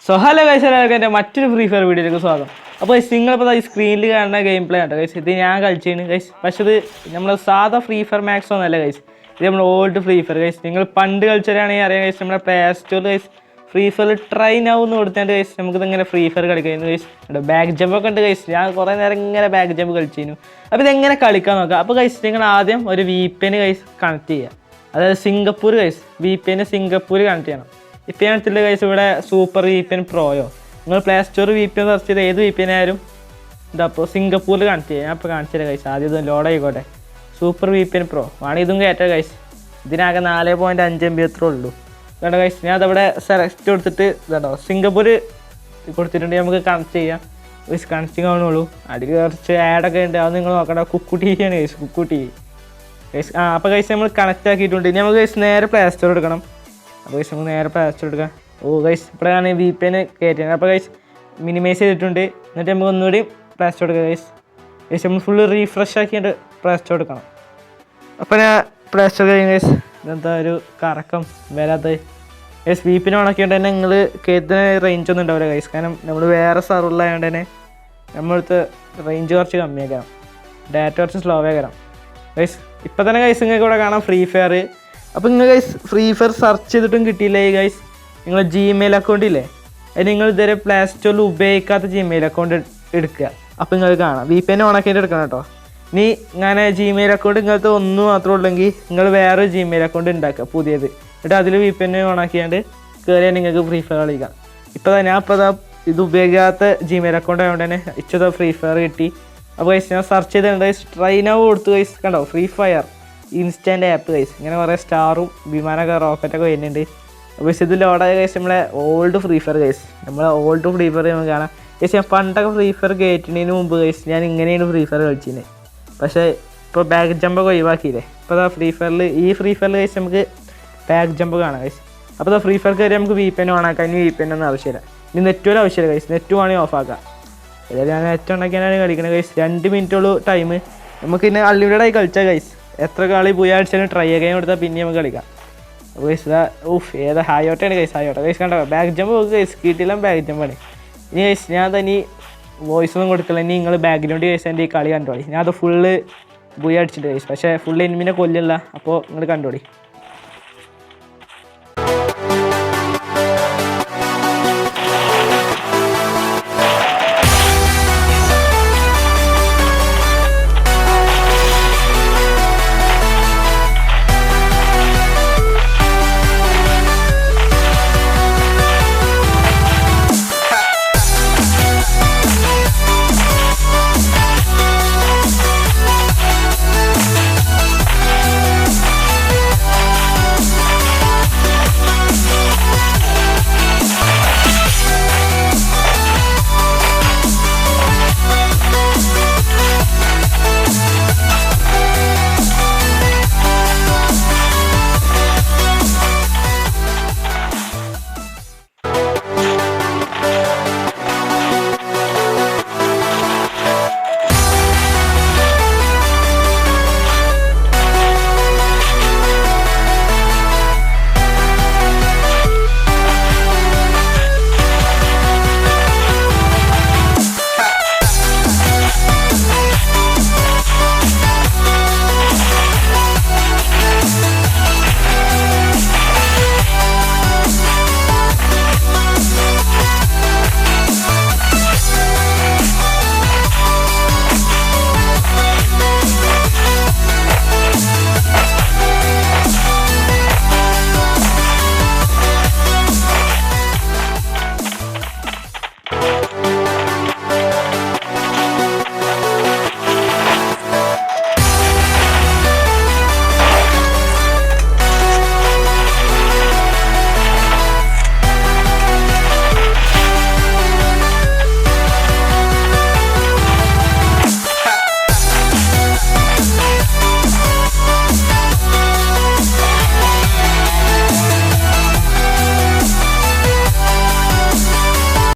So hello guys, എല്ലാവർക്കും എൻ്റെ മറ്റൊരു ഫ്രീ ഫയർ വീഡിയോയിലേക്ക് സ്വാഗതം. അപ്പോൾ നിങ്ങളിപ്പോൾ ഈ സ്ക്രീനിൽ കാണുന്ന ഗെയിം പ്ലേ ആണ് ഗൈസ്. ഇത് ഞാൻ കളിച്ചാണ് ഗൈസ്. പക്ഷേ ഇത് നമ്മൾ സാധാ ഫ്രീ ഫയർ മാക്സ് ഒന്നല്ല ഗൈസ്. ഇത് നമ്മൾ ഓൾഡ് ഫ്രീ ഫയർ ഗൈസ്. നിങ്ങൾ പണ്ട് കളിച്ചവരാണെങ്കിൽ അറിയാം ഗൈസ്. നമ്മുടെ പ്ലേ സ്റ്റോറിൽ guys free fire try now എന്ന് കൊടുത്തിട്ട് ഗൈസ് നമുക്കിത് ഇങ്ങനെ ഫ്രീ ഫയർ കളിക്കുന്നു ഗൈസ്. ബാക്ക് ജമ്പ് ഒക്കെ ഉണ്ട് ഗൈസ്. ഞാൻ കുറേ നേരം ഇങ്ങനെ ബാക്ക് ജമ്പ് കളിച്ചിരുന്നു. അപ്പോൾ ഇതെങ്ങനെ കളിക്കാൻ നോക്കാം. അപ്പോൾ ഗൈസ് നിങ്ങൾ ആദ്യം ഒരു VPN ഗൈസ് കണക്ട് ചെയ്യുക. അതായത് Singapore guys. VPN Singapore connect ചെയ്യണം. ഇപ്പോൾ ഞാൻ എടുത്തില്ല ഗൈസ് ഇവിടെ സൂപ്പർ VPN പ്രോയോ. നിങ്ങൾ പ്ലേ സ്റ്റോർ VPN സെർച്ച് ചെയ്ത് ഏത് VPN ആയാലും ഇതാ അപ്പോൾ സിംഗപ്പൂരിൽ കണക്ട് ചെയ്യാം. ഞാൻ ഇപ്പോൾ കാണിച്ചു തരാം ഗൈസ്. ആദ്യം ഇത് ലോഡ് ആയിക്കോട്ടെ. സൂപ്പർ VPN പ്രോ വേണമെങ്കിൽ ഇതും കയറ്റാം ഗൈസ്. ഇതിനാകെ 4.5 MB എത്ര ഉള്ളൂ. ഇതാ ഗൈസ്. ഞാൻ അതവിടെ സെലക്ട് കൊടുത്തിട്ട് ഇതാണോ സിംഗപ്പൂർ കൊടുത്തിട്ടുണ്ട്. നമുക്ക് കണക്ട് ചെയ്യാം ഗൈസ്. കണക്റ്റിങ് ആവണുള്ളൂ. അടിയിൽ കുറച്ച് ആഡൊക്കെ ഉണ്ട്. അത് നിങ്ങൾ നോക്കണ്ട. കുക്കു TV ആണ് ഗൈസ്. Kukku TV guys. അപ്പോൾ ഗൈസ് നമ്മൾ കണക്റ്റ് ആക്കിയിട്ടുണ്ട്. ഇനി നമുക്ക് ഗൈസ് നേരെ പ്ലേ സ്റ്റോർ എടുക്കണം. അപ്പോൾ ഗൈസ് നമുക്ക് നേരെ പ്ലേ സ്റ്റോർ എടുക്കാം. ഗൈസ് ഇപ്പോഴാണ് VPN കയറ്റിയത്. അപ്പോൾ ഗൈസ് മിനിമൈസ് ചെയ്തിട്ടുണ്ട്. എന്നിട്ട് നമുക്ക് ഒന്നുകൂടി പ്ലേ സ്റ്റോർ എടുക്കാം ഗൈസ്. ഗൈസ് നമ്മൾ ഫുള്ള് റീഫ്രഷ് ആക്കിയിട്ട് പ്ലേ സ്റ്റോർ എടുക്കണം. അപ്പോൾ ഞാൻ പ്ലേ സ്റ്റോർ കഴിഞ്ഞ ഗൈസ് ഇതെന്താ ഒരു കറക്കം വരാത്തത് ഗൈസ്. VPN ഓണാക്കിയിട്ട് തന്നെ നിങ്ങൾ കയറ്റുന്ന റേഞ്ച് ഒന്നും ഉണ്ടാവില്ല ഗൈസ്. കാരണം നമ്മൾ വേറെ സർവറിലായതുകൊണ്ട് തന്നെ നമ്മളടുത്ത് റേഞ്ച് കുറച്ച് കമ്മിയാക്കാം. ഡാറ്റ കുറച്ച് സ്ലോ ആക്കാം ഗൈസ്. ഇപ്പോൾ തന്നെ ഗൈസ് നിങ്ങൾക്ക് ഇവിടെ കാണാം ഫ്രീ ഫയർ. അപ്പോൾ നിങ്ങൾ ഗൈസ് ഫ്രീ ഫയർ സെർച്ച് ചെയ്തിട്ടും കിട്ടിയില്ലേ ഗൈസ്. നിങ്ങൾ Gmail അക്കൗണ്ട് ഇല്ലേ, അതിന് നിങ്ങൾ ഇതുവരെ പ്ലേ സ്റ്റോറിൽ ഉപയോഗിക്കാത്ത Gmail അക്കൗണ്ട് എടുക്കുക. അപ്പോൾ നിങ്ങൾക്ക് കാണാം VPN ഓണാക്കിയിട്ട് എടുക്കണം കേട്ടോ. ഇനി ഇങ്ങനെ Gmail അക്കൗണ്ട് ഇങ്ങനത്തെ ഒന്ന് മാത്രമേ ഉള്ളെങ്കിൽ നിങ്ങൾ വേറെ Gmail അക്കൗണ്ട് ഉണ്ടാക്കുക പുതിയത്. എന്നിട്ട് അതിൽ VPN ഓണാക്കിയാണ്ട് കയറിയാൽ നിങ്ങൾക്ക് ഫ്രീ ഫയർ കളിക്കാം. ഇപ്പോൾ ഞാൻ ഇത് ഉപയോഗിക്കാത്ത Gmail അക്കൗണ്ട് ആയതുകൊണ്ട് തന്നെ ഇച്ചത് ഫ്രീ ഫയർ കിട്ടി. അപ്പോൾ ഗൈസ് ഞാൻ സെർച്ച് ചെയ്തിട്ടുണ്ട് ഗൈസ്. ട്രൈ നൗ കൊടുത്ത് ഗൈസ് കണ്ടോ free fire instant app guys. ഇങ്ങനെ കുറേ സ്റ്റാറും വിമാനമൊക്കെ റോക്കറ്റൊക്കെ വരുന്നുണ്ട്. അപ്പോൾ ഇത് ലോഡായ ഗൈസ് നമ്മളെ ഓൾഡ് ഫ്രീ ഫയർ ഗൈസ്. നമ്മളെ ഓൾഡ് ഫ്രീ ഫയർ നമുക്ക് കാണാം ഗൈസ്. ഞാൻ പണ്ടൊക്കെ ഫ്രീ ഫയർ കയറ്റുന്നതിന് മുമ്പ് ഗൈസ് ഞാൻ ഇങ്ങനെയാണ് ഫ്രീ ഫയർ കളിച്ചിരുന്നത്. പക്ഷേ ഇപ്പോൾ ബാക്ക് ജമ്പൊക്കെ ഒഴിവാക്കിയില്ലേ. ഇപ്പോൾ അതാ ഫ്രീ ഫയറിൽ ഈ ഫയറിൽ ഗൈസ് നമുക്ക് ബാക്ക് ജമ്പ് കാണാം ഗൈസ്. അപ്പോൾ അതാ ഫ്രീ ഫയർ കയറി നമുക്ക് VPN ഓണാക്കാം. ഇനി VPN ഒന്നും ആവശ്യമില്ല. ഇനി നെറ്റും ആവശ്യമില്ല ഗൈസ്. നെറ്റ് വേണമെങ്കിൽ ഓഫാക്കാം. അതായത് ഞാൻ നെറ്റ് ഉണ്ടാക്കിയാണ് കളിക്കുന്നത് ഗൈസ്. 2 മിനിറ്റുള്ളൂ ടൈം. നമുക്ക് ഇന്ന് അൺലിമിറ്റഡ് ആയി കളിച്ചാൽ ഗൈസ് എത്ര കളി പോയി അടിച്ചാലും ട്രൈ ചെയ്യാൻ കൊടുത്താൽ പിന്നെ നമുക്ക് കളിക്കാം. അപ്പോൾ ഗൈസ് ഇതാ ഏതാ ഹായോട്ടാണ് ഗൈസ്. ഹായോട്ട ഗൈസ് കണ്ടോ ബാക്ക് ജമ്പ് നോക്ക് ഗൈസ്. കിട്ടില്ല ബാക്ക് ജമ്പാണ്. ഇനി ഗൈസ് ഞാൻ തന്നെ വോയിസ് ഒന്നും കൊടുക്കില്ല. ഇനി നിങ്ങൾ ബാക്ക്ഗ്രൗണ്ട് ഗൈസ് എൻ്റെ ഈ കളി കണ്ടോളി. ഞാൻ അത് ഫുള്ള് പോയി അടിച്ചിട്ട് ഗൈസ്. പക്ഷേ ഫുള്ള് എനിമിനെ കൊല്ലില്ല. അപ്പോൾ നിങ്ങൾ കണ്ടോളി.